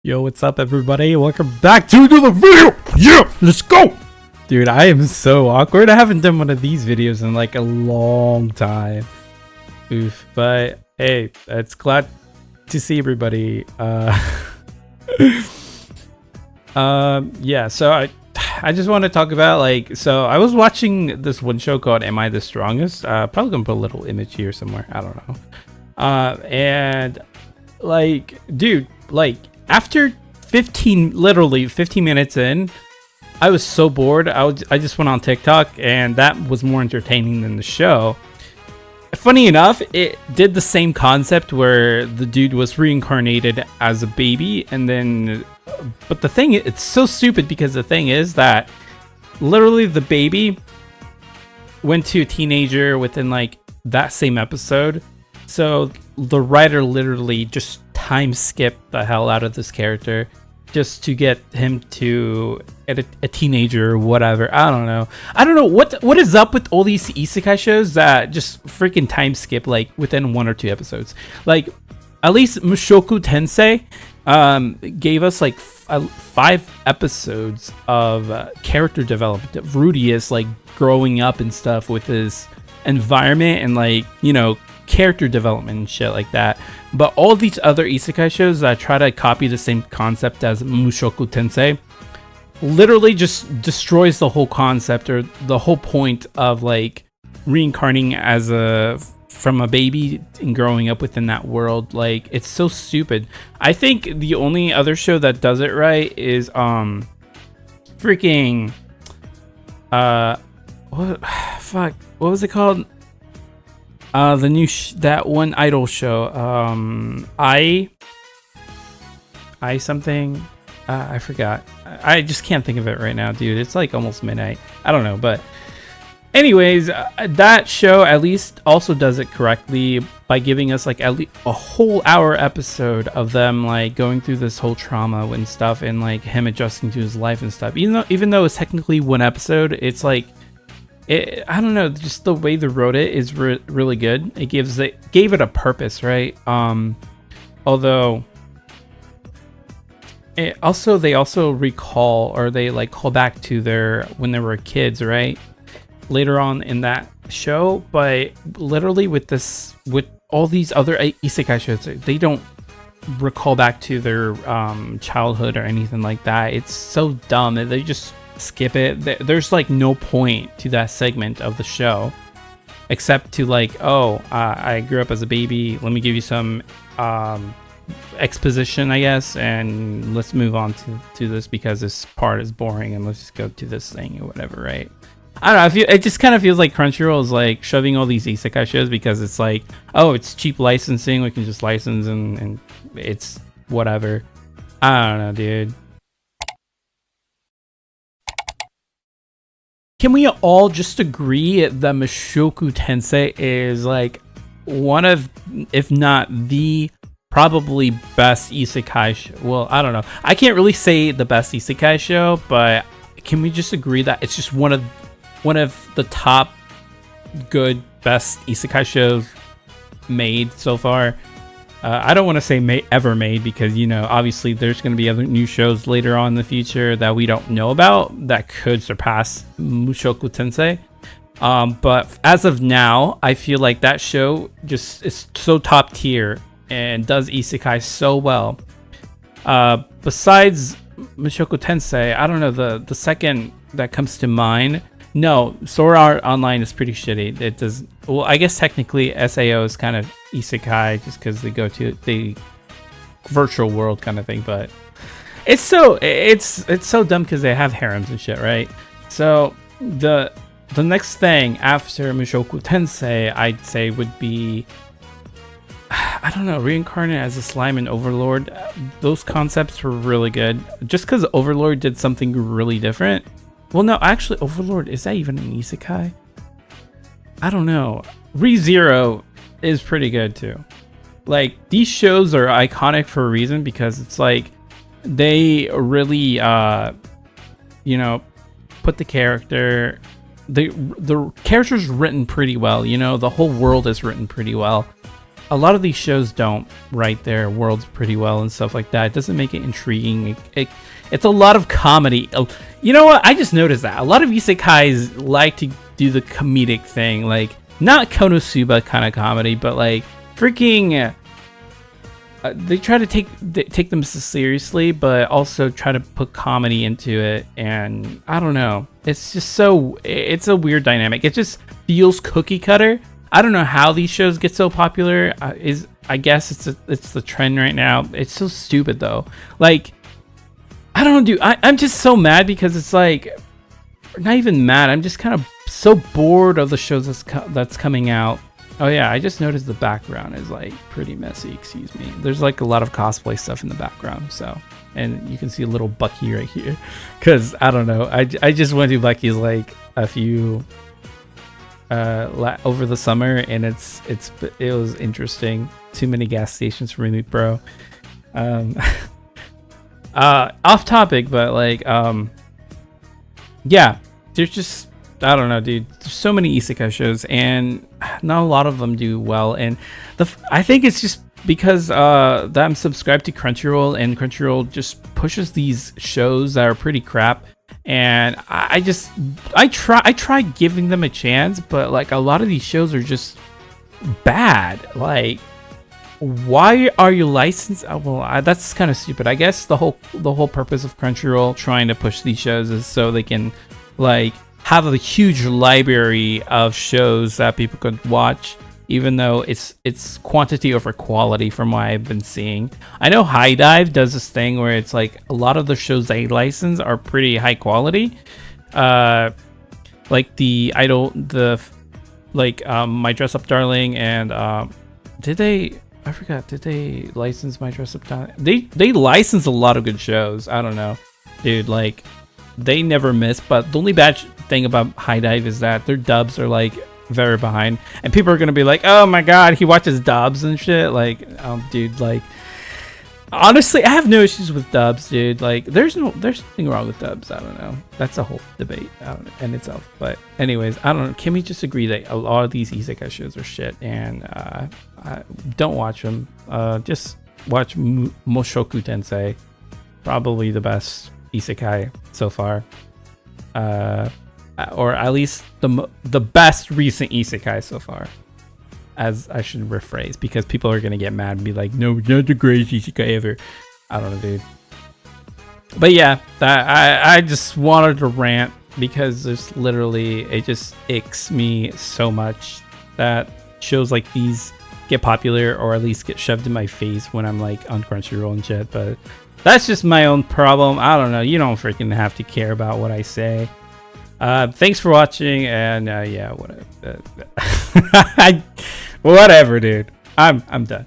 Yo, what's up, everybody? Welcome back to another video. Yeah, let's go. Dude, I am so awkward. I haven't done one of these videos in like a long time. Oof. But hey, it's glad to see everybody. Yeah. So I just want to talk about so I was watching this one show called Am I the Strongest? Probably gonna put a little image here somewhere. I don't know. And dude, after literally 15 minutes in, I was so bored. I just went on TikTok, and that was more entertaining than the show. Funny enough, it did the same concept where the dude was reincarnated as a baby, and then, but the thing, it's so stupid because the thing is that literally the baby went to a teenager within that same episode. So the writer literally just time skipped the hell out of this character just to get him to a teenager or whatever. I don't know what is up with all these isekai shows that just freaking time skip within 1 or 2 episodes. At least Mushoku Tensei gave us 5 episodes of character development. Rudy is growing up and stuff with his environment and character development and shit like that. But all these other isekai shows that try to copy the same concept as Mushoku Tensei literally just destroys the whole concept or the whole point of reincarnating from a baby and growing up within that world. It's so stupid. I think the only other show that does it right is freaking what was it called? The new that one idol show, I something, I forgot. I just can't think of it right now, dude. It's almost midnight. I don't know, but anyways, that show at least also does it correctly by giving us at least a whole hour episode of them going through this whole trauma and stuff, and him adjusting to his life and stuff. Even though it's technically one episode, it's I don't know, just the way they wrote it is really good. It gave it a purpose, right? Although they also recall, or they call back to when they were kids, right? Later on in that show, but literally with all these other isekai shows, they don't recall back to their childhood or anything like that. It's so dumb. They just skip it. There's no point to that segment of the show except to I grew up as a baby, let me give you some exposition, I guess, and let's move on to this because this part is boring, and let's just go to this thing or whatever, right? I don't know, it just kind of feels like Crunchyroll is shoving all these isekai shows because it's it's cheap licensing, we can just license and it's whatever. I don't know, dude. Can we all just agree that Mushoku Tensei is one of, if not the probably best isekai show? Well, I don't know. I can't really say the best isekai show, but can we just agree that it's just one of the top good best isekai shows made so far? I don't want to say ever made because obviously there's going to be other new shows later on in the future that we don't know about that could surpass Mushoku Tensei. But as of now, I feel like that show just is so top tier and does isekai so well. Besides Mushoku Tensei, I don't know, the second that comes to mind. No, Sword Art Online is pretty shitty. It does well. I guess technically SAO is kind of isekai just because they go to the virtual world kind of thing, but it's so dumb because they have harems and shit, right? So the next thing after Mushoku Tensei, I'd say would be, I don't know, Reincarnate as a Slime and Overlord. Those concepts were really good. Just because Overlord did something really different. Well, no, actually, Overlord, is that even an isekai? I don't know. ReZero is pretty good too. These shows are iconic for a reason because it's they really put the character, the character's written pretty well, the whole world is written pretty well. a lot of these shows don't write their worlds pretty well and stuff like that. It doesn't make it intriguing. It's a lot of comedy. You know what? I just noticed that a lot of isekais like to do the comedic thing, like not Konosuba kind of comedy, but like freaking. They try to take them seriously, but also try to put comedy into it. And I don't know. It's just it's a weird dynamic. It just feels cookie cutter. I don't know how these shows get so popular. I guess it's the trend right now. It's so stupid though. Like, I don't know, I'm just so mad because it's like, not even mad. I'm just kind of so bored of the shows that's coming out. Oh yeah, I just noticed the background is like pretty messy. Excuse me. There's like a lot of cosplay stuff in the background. So, and you can see a little Bucky right here. Cause I don't know. I just went to Bucky's like a few over the summer, and it was interesting. Too many gas stations for me, bro. Off topic, but like yeah, there's just, I don't know, dude. There's so many isekai shows, and not a lot of them do well. And I think it's just because that I'm subscribed to Crunchyroll, and Crunchyroll just pushes these shows that are pretty crap. And I try giving them a chance, but like a lot of these shows are just bad. Like, why are you licensed? Well, that's kind of stupid. I guess the whole purpose of Crunchyroll trying to push these shows is so they can like have a huge library of shows that people could watch, even though it's quantity over quality from what I've been seeing. I know High Dive does this thing where it's like a lot of the shows they license are pretty high quality. Like My Dress Up Darling, and did they license My Dress Up Darling? They license a lot of good shows. I don't know, dude, like they never miss. But the only bad thing about High Dive is that their dubs are like very behind, and people are gonna be like, oh my god, he watches dubs and shit. Like, dude, like honestly, I have no issues with dubs, dude. Like, there's nothing wrong with dubs. I don't know, that's a whole debate in itself. But anyways, I don't know, can we just agree that a lot of these isekai shows are shit, and don't watch them. Just watch Mushoku Tensei, probably the best isekai so far, or at least the best recent isekai so far, as I should rephrase, because people are gonna get mad and be like, no, not the greatest isekai ever. I don't know, dude. But yeah, I just wanted to rant because there's literally, it just icks me so much that shows like these get popular, or at least get shoved in my face when I'm like on Crunchyroll and shit. But that's just my own problem. I don't know. You don't freaking have to care about what I say. Thanks for watching, and yeah, whatever. Whatever, dude. I'm done.